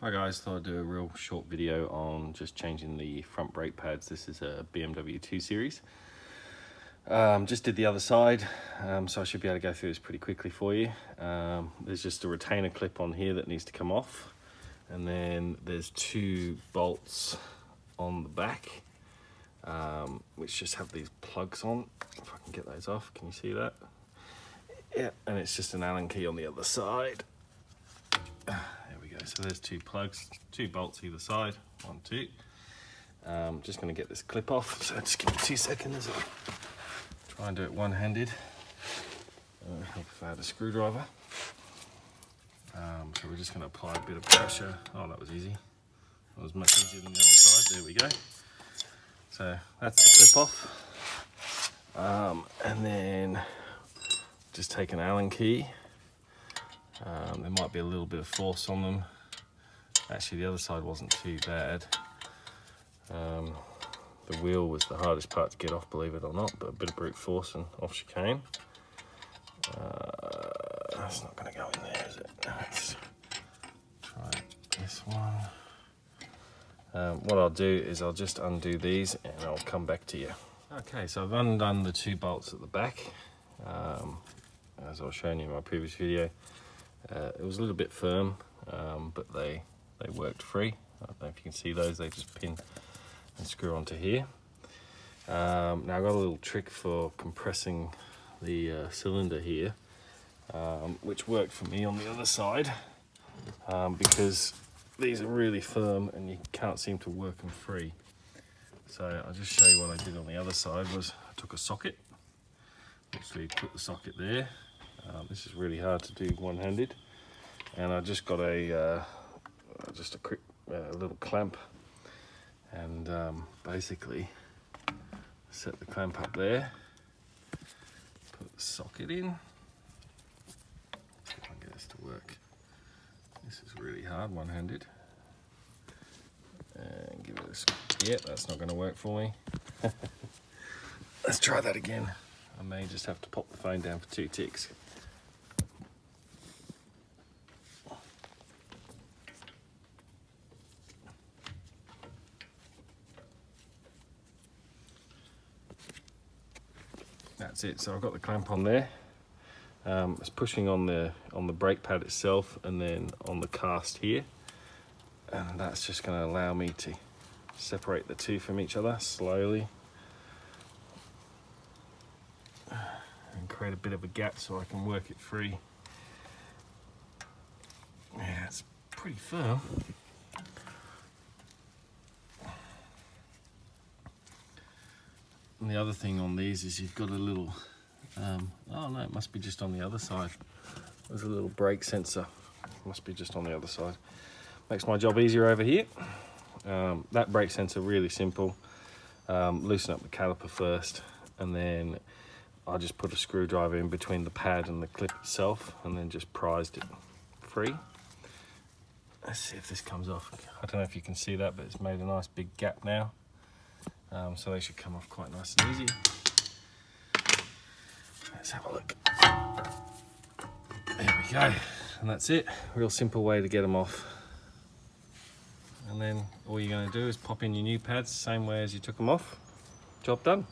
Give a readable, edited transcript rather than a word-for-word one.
Hi guys, thought I'd do a real short video on just changing the front brake pads. This is a BMW 2 Series. Just did the other side, so I should be able to go through this pretty quickly for you. There's just a retainer clip on here that needs to come off, and then there's two bolts on the back, which just have these plugs on. If I can get those off, can you see that? Yeah, and it's just an Allen key on the other side. There we go. So there's two plugs, two bolts either side, 1, 2. Just going to get this clip off, so just give me 2 seconds. Try and do it one-handed. Help if I had a screwdriver. So we're just going to apply a bit of pressure. Oh, that was easy. That was much easier than the other side. There we go. So that's the clip off. And then just take an Allen key. There might be a little bit of force on them. Actually, the other side wasn't too bad. The wheel was the hardest part to get off, believe it or not, but a bit of brute force and off she came. That's not going to go in there, is it? Let's try this one. What I'll do is I'll just undo these and I'll come back to you. Okay, so I've undone the two bolts at the back. As I was showing you in my previous video, it was a little bit firm, but they worked free. I don't know if you can see those, they just pin and screw onto here. Now I've got a little trick for compressing the cylinder here, which worked for me on the other side, because these are really firm and you can't seem to work them free. So I'll just show you what I did on the other side. Was I took a socket, literally put the socket there. This is really hard to do one-handed, and I just got a quick little clamp, and basically set the clamp up there, put the socket in. See if I can get this to work. This is really hard one-handed, and give it a squeeze. Yeah, that's not going to work for me. Let's try that again. I may just have to pop the phone down for 2 ticks. That's it. So I've got the clamp on there. It's pushing on the brake pad itself and then on the cast here, and that's just going to allow me to separate the two from each other slowly and create a bit of a gap so I can work it free. Yeah, it's pretty firm. And the other thing on these is you've got a little, oh no, it must be just on the other side. There's a little brake sensor, must be just on the other side. Makes my job easier over here. That brake sensor, really simple. Loosen up the caliper first, and then I just put a screwdriver in between the pad and the clip itself, and then just prised it free. Let's see if this comes off. I don't know if you can see that, but it's made a nice big gap now. So they should come off quite nice and easy. Let's have a look. There we go, and that's it. Real simple way to get them off. And then all you're going to do is pop in your new pads, same way as you took them off. Job done.